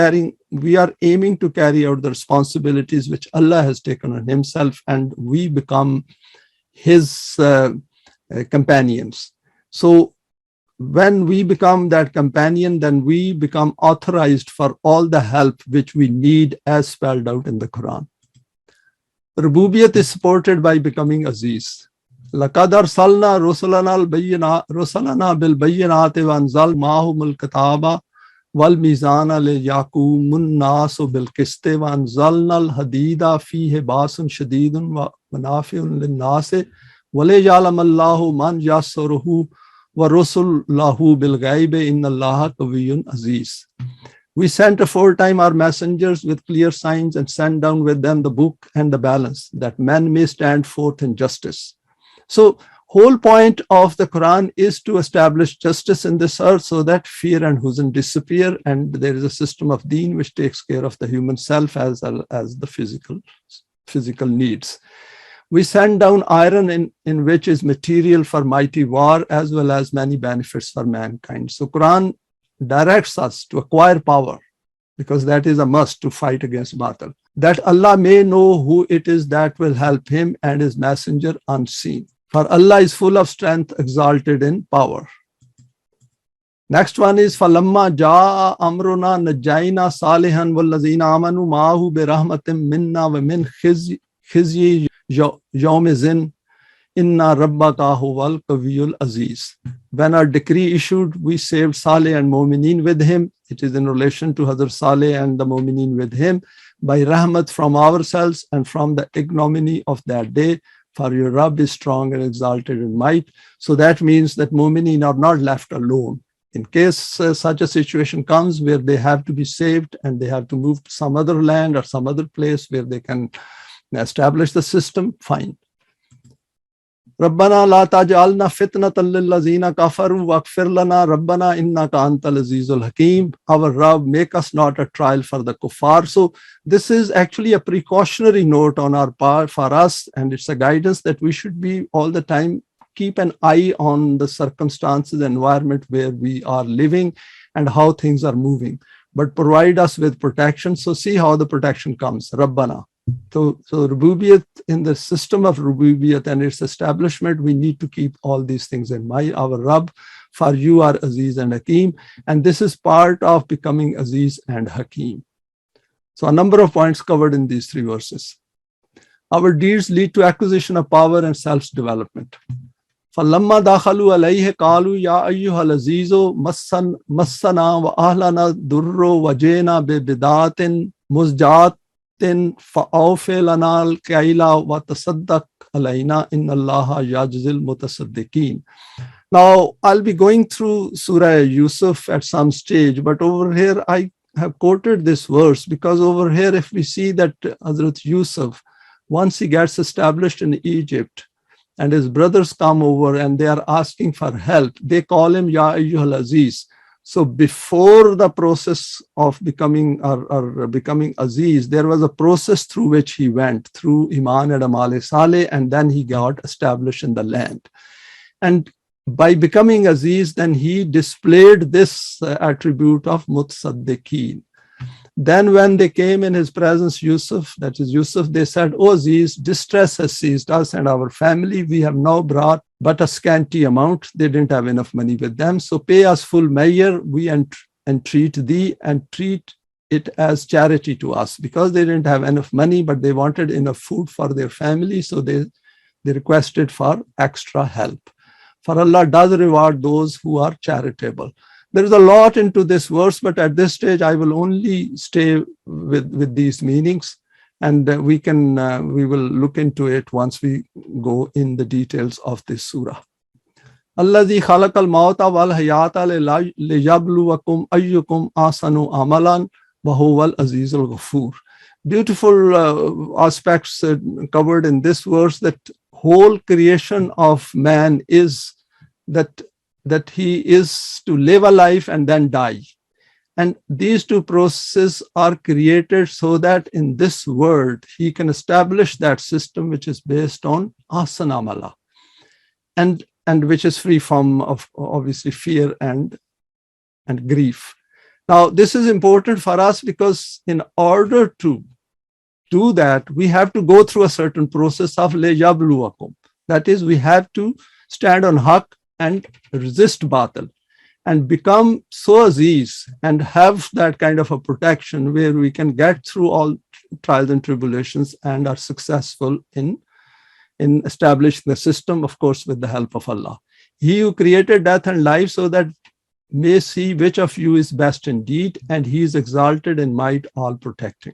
aiming to carry out the responsibilities which Allah has taken on Himself, and we become His companions. So when we become that companion, then we become authorized for all the help which we need as spelled out in the Quran. Rububiyat is supported by becoming Aziz. لَقَدْ أَرْسَلْنَا رُسُلَنَا بِالْبَيِّنَاتِ وَأَنزَلْنَا مَعَهُمُ الْكِتَابَ وَالْمِيزَانَ لِيَقُومَ النَّاسُ بِالْقِسْطِ وَأَنزَلْنَا الْحَدِيدَ فِيهِ بَأْسٌ شَدِيدٌ وَمَنَافِعُ لِلنَّاسِ وَلِيَعْلَمَ اللَّهُ مَنْ يَنصُرُهُ وَرُسُلَهُ بِالْغَيْبِ إِنَّ اللَّهَ قَوِيٌّ عَزِيزٌ. We sent aforetime our messengers with clear signs and sent down with them the book and the balance, that men may stand forth in justice. So whole point of the Quran is to establish justice in this earth so that fear and huzn disappear, and there is a system of deen which takes care of the human self as well as the physical needs. We send down iron in which is material for mighty war as well as many benefits for mankind. So Quran directs us to acquire power, because that is a must to fight against batil, that Allah may know who it is that will help Him and His messenger unseen. For Allah is full of strength, exalted in power. Next one is فَلَمَّا جَاءَ أَمْرُنَا نَجَّيْنَا صَالِحًا وَالَّذِينَ آمَنُوا مَعَهُ بِرَحْمَةٍ مِنَّا وَمِنْ خِزْيِ يَوْمِئِذٍ إِنَّ رَبَّكَ هُوَ الْقَوِيُّ الْعَزِيزُ. When our decree issued, we saved Saleh and Mu'mineen with him. It is in relation to Hazrat Saleh and the Mu'mineen with him, by rahmat from ourselves and from the ignominy of that day. for your Rabb is strong and exalted in might. So that means that mu'mineen are not left alone. In case such a situation comes where they have to be saved and they have to move to some other land or some other place where they can establish the system, fine. Rabbana la taj'alna fitnatan lillazina kafaru waghfir lana Rabbana innaka antal azizul hakim. Our Rabb, make us not a trial for the kuffar. So this is actually a precautionary note on our part for us, and it's a guidance that we should be all the time keep an eye on the circumstances, environment where we are living and how things are moving, but provide us with protection. So see how the protection comes. Rabbana. So Rububiyyat, in the system of Rububiyyat and its establishment, we need to keep all these things in mind. Our Rabb, for you are Aziz and Hakim, and this is part of becoming Aziz and Hakim. So a number of points covered in these three verses. Our deeds lead to acquisition of power and self-development. فَلَمَّا دَخَلُوا عَلَيْهِ قَالُوا يَا أَيُّهَا الْعَزِيزُ مَسَّنَا وَأَهْلَنَا الضُّرُّ وَجِئْنَا بِبِضَاعَةٍ مُزْجَاةٍ فَأَوْفِ لَنَا الْكَيْلَ وَتَصَدَّقْ عَلَيْنَا إِنَّ اللَّهَ يَجْزِي الْمُتَصَدِّقِينَ. Now, I'll be going through Surah Yusuf at some stage, but over here I have quoted this verse because over here, if we see that Hazrat Yusuf, once he gets established in Egypt, and his brothers come over and they are asking for help, they call him Ya Ayyuhal Aziz. So before the process of becoming or becoming Aziz, there was a process through which he went through Iman and Amal Saleh, and then he got established in the land. And by becoming Aziz, then he displayed this attribute of Mutasaddiqeen. Then when they came in his presence, Yusuf, that is Yusuf, they said, "O Aziz, distress has seized us and our family. We have now brought but a scanty amount." They didn't have enough money with them. "So pay us full measure, we entreat thee, and treat it as charity to us." Because they didn't have enough money, but they wanted enough food for their family. So they requested for extra help. For Allah does reward those who are charitable. There is a lot into this verse, but at this stage, I will only stay with these meanings, and we will look into it once we go in the details of this surah. Alladhi khalaqal mauta wal hayata liyabluwakum ayyukum ahsanu amalan wa huwal azizul ghafur. Beautiful aspects covered in this verse, that whole creation of man is that he is to live a life and then die. And these two processes are created so that in this world, he can establish that system which is based on ahsan amala, and which is free from of obviously fear and grief. Now, this is important for us because in order to do that, we have to go through a certain process of liyabluwakum. That is, we have to stand on haqq and resist batil and become so aziz and have that kind of a protection where we can get through all trials and tribulations and are successful in establishing the system, of course, with the help of Allah. He who created death and life so that may see which of you is best indeed, and he is exalted in might, all protecting.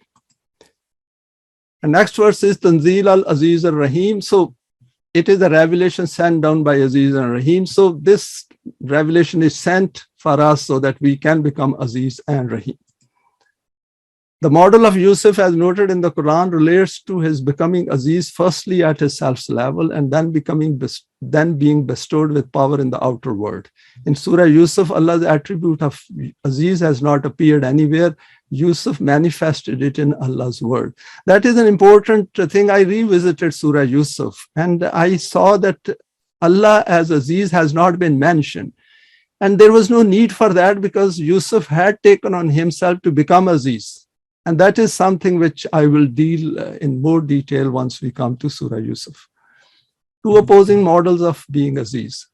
And next verse is Tanzil al-Aziz al-Rahim. So it is a revelation sent down by Aziz and Rahim. So this revelation is sent for us so that we can become Aziz and Rahim. The model of Yusuf, as noted in the Quran, relates to his becoming Aziz firstly at his self's level and then being bestowed with power in the outer world. In Surah Yusuf, Allah's attribute of Aziz has not appeared anywhere. Yusuf manifested it in Allah's word. That is an important thing. I revisited Surah Yusuf and I saw that Allah as Aziz has not been mentioned. And there was no need for that because Yusuf had taken on himself to become Aziz. And that is something which I will deal in more detail once we come to Surah Yusuf. Two opposing models of being Aziz.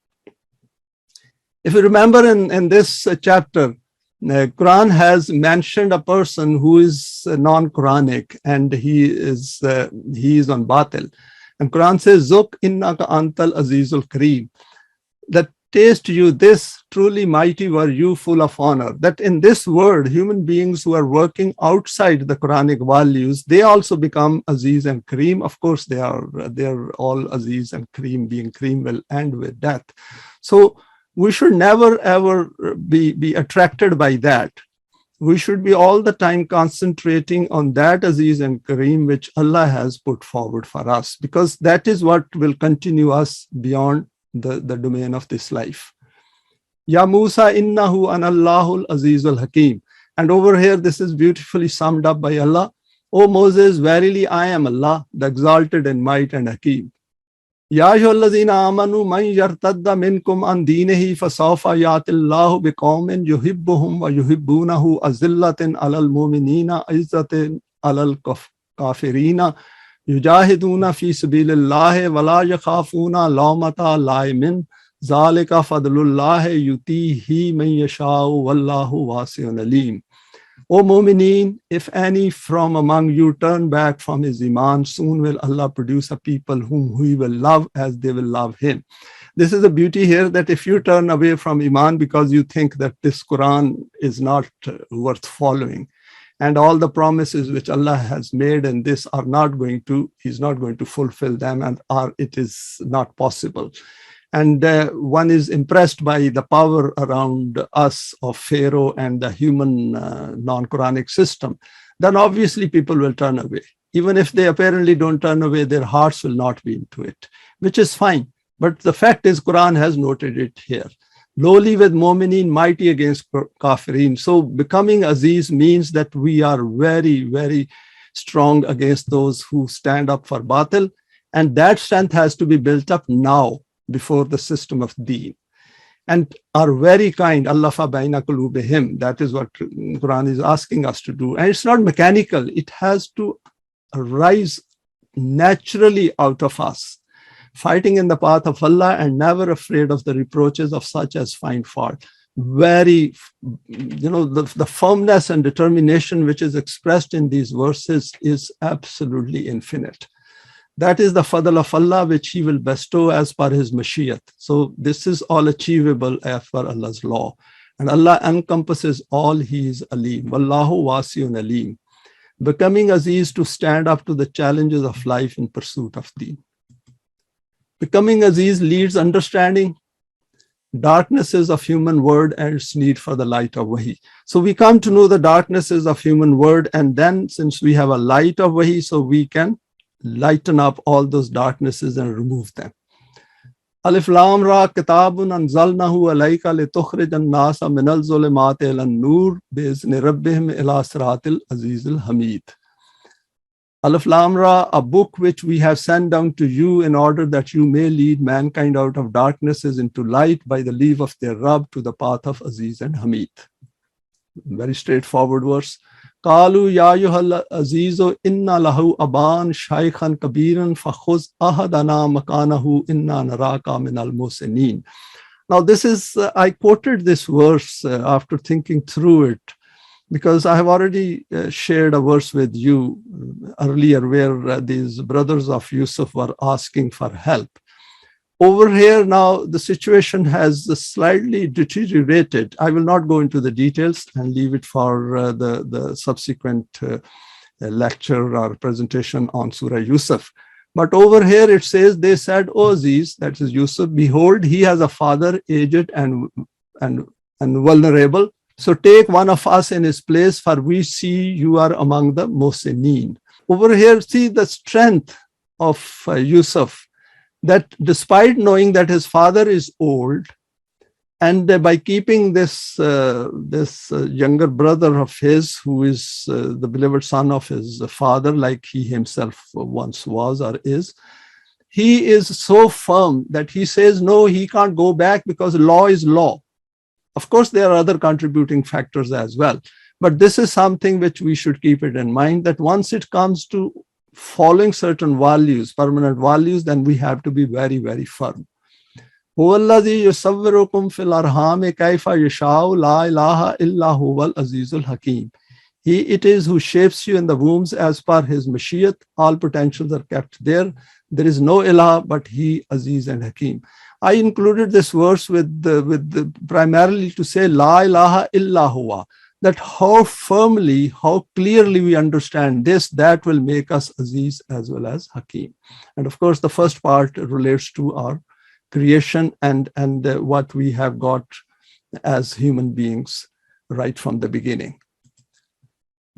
If you remember in this chapter, the Quran has mentioned a person who is non-Quranic and he is on batil. And Quran says, Zuk innaka antal azizul kareem. That taste you this, truly mighty were you, full of honor. That in this world, human beings who are working outside the Quranic values, they also become Aziz and Kareem. Of course, they are all Aziz and Kareem, being Kareem will end with death. So we should never ever be attracted by that. We should be all the time concentrating on that Aziz and Kareem which Allah has put forward for us, because that is what will continue us beyond the domain of this life. Ya Musa innahu anallahu al-azizul hakim. And over here, this is beautifully summed up by Allah. O Moses, verily I am Allah, the exalted in might and Hakim. Ya ayyuhallazina amanu man yartadda minkum an dinihi fasawfa yatillahu biqaumin yuhibbuhum wa yuhibbunahu azillatin alal mu'minina izzatin alal kafirina yujahiduna fi sabilillahi wa la yakhafuna lawmata laimin zalika fadlullahi yutihi man yasha'u wallahu wasi'un alim. O Mu'mineen, if any from among you turn back from his Iman, soon will Allah produce a people whom he will love as they will love him. This is the beauty here, that if you turn away from Iman because you think that this Quran is not worth following, and all the promises which Allah has made in this are not going to, he's not going to fulfill them, and it is not possible. And one is impressed by the power around us of Pharaoh and the human non-Quranic system, then obviously people will turn away. Even if they apparently don't turn away, their hearts will not be into it, which is fine. But the fact is, Quran has noted it here. Lowly with Mu'mineen, mighty against Kafirin. So becoming Aziz means that we are very, very strong against those who stand up for Batil. And that strength has to be built up now, before the system of Deen, and are very kind. Allah fa baina qulubihim. That is what Quran is asking us to do. And it's not mechanical. It has to arise naturally out of us, fighting in the path of Allah and never afraid of the reproaches of such as find fault. Very, the firmness and determination which is expressed in these verses is absolutely infinite. That is the fadl of Allah which he will bestow as per his Mashiach. So this is all achievable as per Allah's law. And Allah encompasses all, he is Alim. Wallahu wasi'un alim. Becoming Aziz to stand up to the challenges of life in pursuit of Deen. Becoming Aziz leads understanding darknesses of human word and its need for the light of Wahi. So we come to know the darknesses of human word, and then since we have a light of Wahi, so we can lighten up all those darknesses and remove them. Alif Lam Ra Kitabun Anzalnahu Alayka Litukhrijan Nasa Minal Zulumati Ilan Nur Bi'izni Rabbihim Ila Siratil Azizil Hamid. Alif Lam Ra, a book which we have sent down to you in order that you may lead mankind out of darknesses into light by the leave of their Rabb to the path of Aziz and Hamid. Very straightforward verse. Qalu ya ayyuhal azizu inna lahu aban shaykhan kabiran fakhuz ahadana makanahu inna naraka minal musinin. Now this is, I quoted this verse after thinking through it, because I have already shared a verse with you earlier where these brothers of Yusuf were asking for help. Over here now, the situation has slightly deteriorated. I will not go into the details and leave it for the subsequent lecture or presentation on Surah Yusuf. But over here it says, they said, O Aziz, that is Yusuf, behold, he has a father aged and vulnerable. So take one of us in his place, for we see you are among the Muhsineen. Over here, see the strength of Yusuf, that despite knowing that his father is old, and by keeping this younger brother of his, who is the beloved son of his father, like he himself once was or is, he is so firm that he says, no, he can't go back because law is law. Of course, there are other contributing factors as well. But this is something which we should keep it in mind, that once it comes to following certain values, permanent values, then we have to be very, very firm. It is who shapes you in the wombs as per his Mashiach. All potentials are kept there. There is no ilah but he, Aziz and Hakim. I included this verse primarily to say La ilaha illa huwa, that how firmly, how clearly we understand this, that will make us Aziz as well as Hakim. And of course, the first part relates to our creation and what we have got as human beings right from the beginning.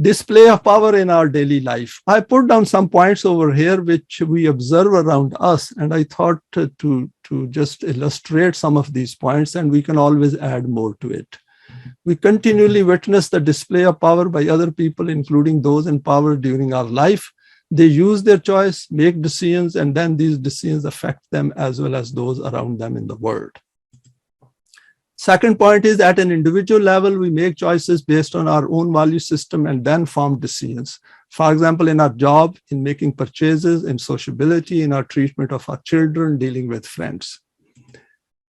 Display of power in our daily life. I put down some points over here which we observe around us, and I thought to just illustrate some of these points, and we can always add more to it. We continually witness the display of power by other people, including those in power during our life. They use their choice, make decisions, and then these decisions affect them as well as those around them in the world. Second point is, at an individual level, we make choices based on our own value system and then form decisions. For example, in our job, in making purchases, in sociability, in our treatment of our children, dealing with friends.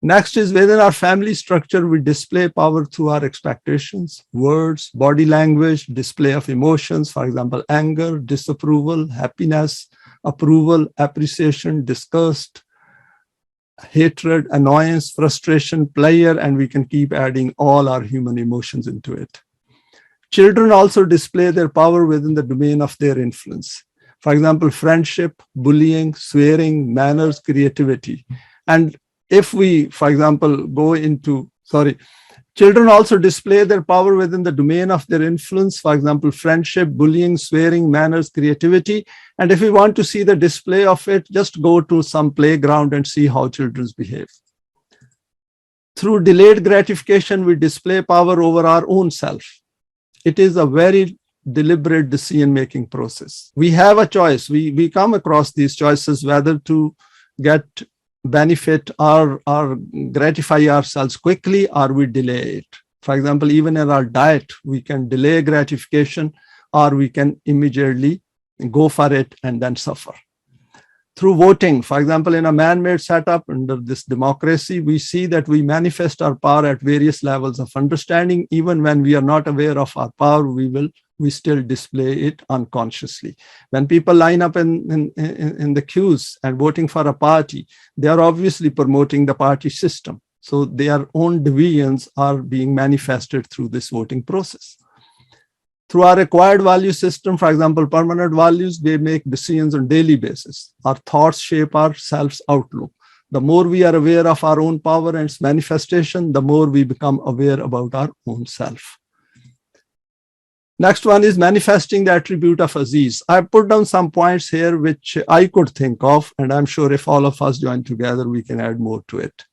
Next is, within our family structure, we display power through our expectations, words, body language, display of emotions, for example, anger, disapproval, happiness, approval, appreciation, disgust, hatred, annoyance, frustration, pleasure, and we can keep adding all our human emotions into it. Children also display their power within the domain of their influence. For example, friendship, bullying, swearing, manners, creativity. And if we, for example, children also display their power within the domain of their influence, for example, friendship, bullying, swearing, manners, creativity. And if we want to see the display of it, just go to some playground and see how children behave. Through delayed gratification, we display power over our own self. It is a very deliberate decision-making process. We have a choice. We come across these choices whether to get benefit or gratify ourselves quickly, or we delay it. For example, even in our diet, we can delay gratification, or we can immediately go for it and then suffer. Through voting, for example, in a man-made setup under this democracy, we see that we manifest our power at various levels of understanding. Even when we are not aware of our power, we still display it unconsciously. When people line up in the queues and voting for a party, they are obviously promoting the party system. So their own divisions are being manifested through this voting process. Through our acquired value system, for example, permanent values, we make decisions on a daily basis. Our thoughts shape our self's outlook. The more we are aware of our own power and its manifestation, the more we become aware about our own self. Next one is manifesting the attribute of Aziz. I put down some points here which I could think of, and I'm sure if all of us join together, we can add more to it.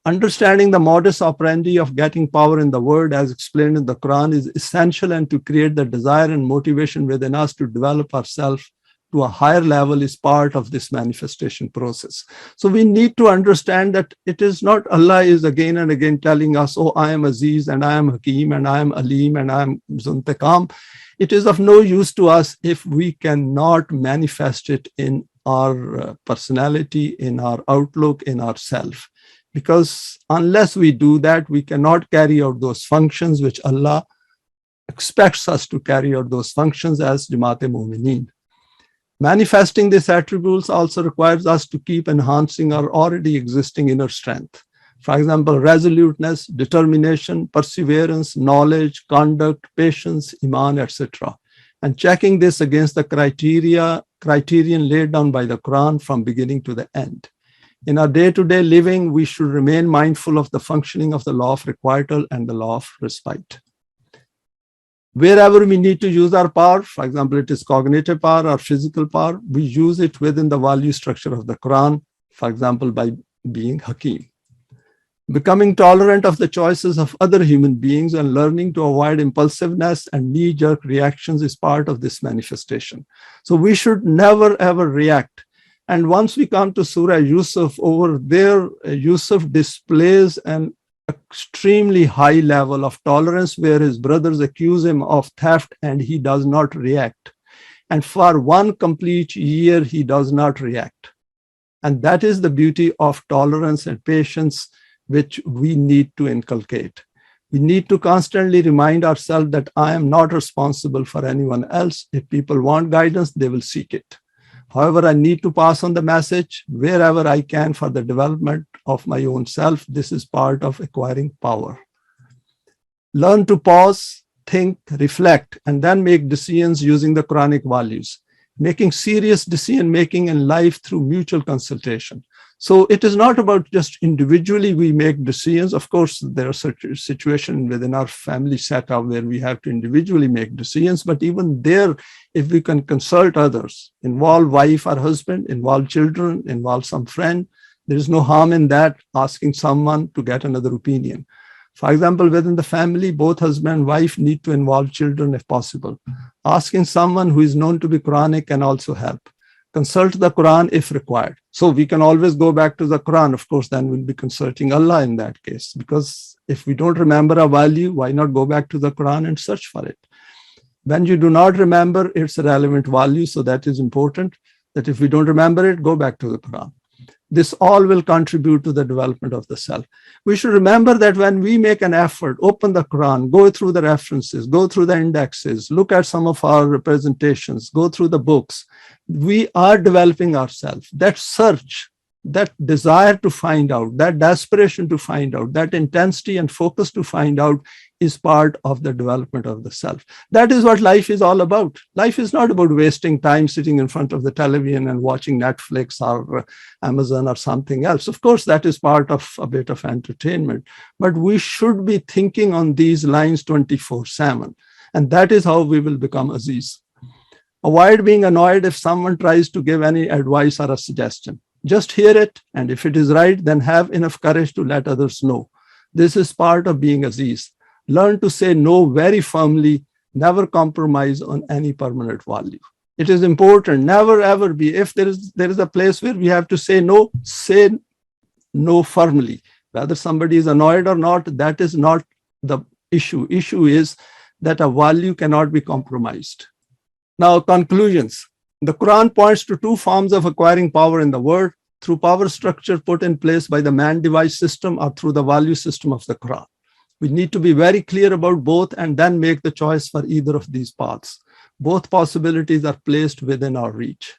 Understanding the modus operandi of getting power in the world as explained in the Quran is essential, and to create the desire and motivation within us to develop ourselves to a higher level is part of this manifestation process. So we need to understand that it is not Allah is again and again telling us, oh, I am Aziz and I am Hakim and I am Alim and I am Zuntiqam. It is of no use to us if we cannot manifest it in our personality, in our outlook, in our self. Because unless we do that, we cannot carry out those functions which Allah expects us to carry out those functions as Jamaat-e-Mu'mineen. Manifesting these attributes also requires us to keep enhancing our already existing inner strength. For example, resoluteness, determination, perseverance, knowledge, conduct, patience, iman, etc. And checking this against the criterion laid down by the Quran from beginning to the end. In our day-to-day living, we should remain mindful of the functioning of the law of requital and the law of respite. Wherever we need to use our power, for example, it is cognitive power or physical power, we use it within the value structure of the Quran, for example, by being Hakim. Becoming tolerant of the choices of other human beings and learning to avoid impulsiveness and knee-jerk reactions is part of this manifestation. So we should never ever react. And once we come to Surah Yusuf, over there, Yusuf displays an extremely high level of tolerance where his brothers accuse him of theft and he does not react. And for one complete year, he does not react. And that is the beauty of tolerance and patience which we need to inculcate. We need to constantly remind ourselves that I am not responsible for anyone else. If people want guidance, they will seek it. However, I need to pass on the message wherever I can for the development of my own self. This is part of acquiring power. Learn to pause, think, reflect, and then make decisions using the Quranic values, making serious decision-making in life through mutual consultation. So it is not about just individually we make decisions. Of course, there are such situations within our family setup where we have to individually make decisions, but even there, if we can consult others, involve wife or husband, involve children, involve some friend, there is no harm in that, asking someone to get another opinion. For example, within the family, both husband and wife need to involve children if possible. Asking someone who is known to be Quranic can also help. Consult the Quran if required. So we can always go back to the Quran. Of course, then we'll be consulting Allah in that case, because if we don't remember a value, why not go back to the Quran and search for it? When you do not remember its relevant value, so that is important, that if we don't remember it, go back to the Quran. This all will contribute to the development of the self. We should remember that when we make an effort, open the Quran, go through the references, go through the indexes, look at some of our representations, go through the books, we are developing ourselves. That search, that desire to find out, that desperation to find out, that intensity and focus to find out is part of the development of the self. That is what life is all about. Life is not about wasting time sitting in front of the television and watching Netflix or Amazon or something else. Of course, that is part of a bit of entertainment, but we should be thinking on these lines 24/7. And that is how we will become Aziz. Avoid being annoyed if someone tries to give any advice or a suggestion. Just hear it, and if it is right, then have enough courage to let others know. This is part of being Aziz. Learn to say no very firmly, never compromise on any permanent value. It is important, never ever be, if there is a place where we have to say no firmly. Whether somebody is annoyed or not, that is not the issue. Issue is that a value cannot be compromised. Now, conclusions. The Quran points to two forms of acquiring power in the world, through power structure put in place by the man-device system or through the value system of the Quran. We need to be very clear about both and then make the choice for either of these paths. Both possibilities are placed within our reach.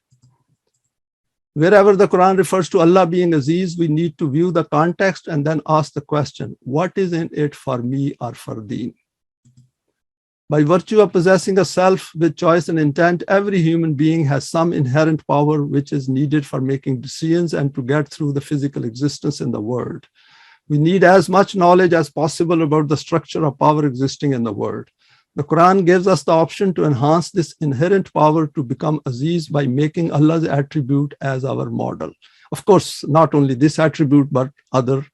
Wherever the Quran refers to Allah being Aziz, we need to view the context and then ask the question, what is in it for me or for Deen? By virtue of possessing a self with choice and intent, every human being has some inherent power which is needed for making decisions and to get through the physical existence in the world. We need as much knowledge as possible about the structure of power existing in the world. The Quran gives us the option to enhance this inherent power to become Aziz by making Allah's attribute as our model. Of course, not only this attribute, but other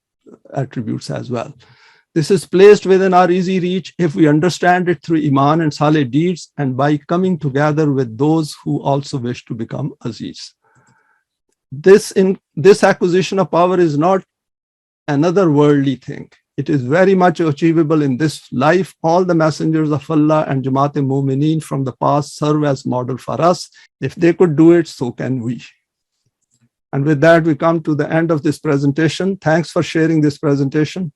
attributes as well. This is placed within our easy reach if we understand it through Iman and Saleh deeds and by coming together with those who also wish to become Aziz. This acquisition of power is not another worldly thing. It is very much achievable in this life. All the messengers of Allah and Jamaat-e-Mu'mineen from the past serve as model for us. If they could do it, so can we. And with that, we come to the end of this presentation. Thanks for sharing this presentation.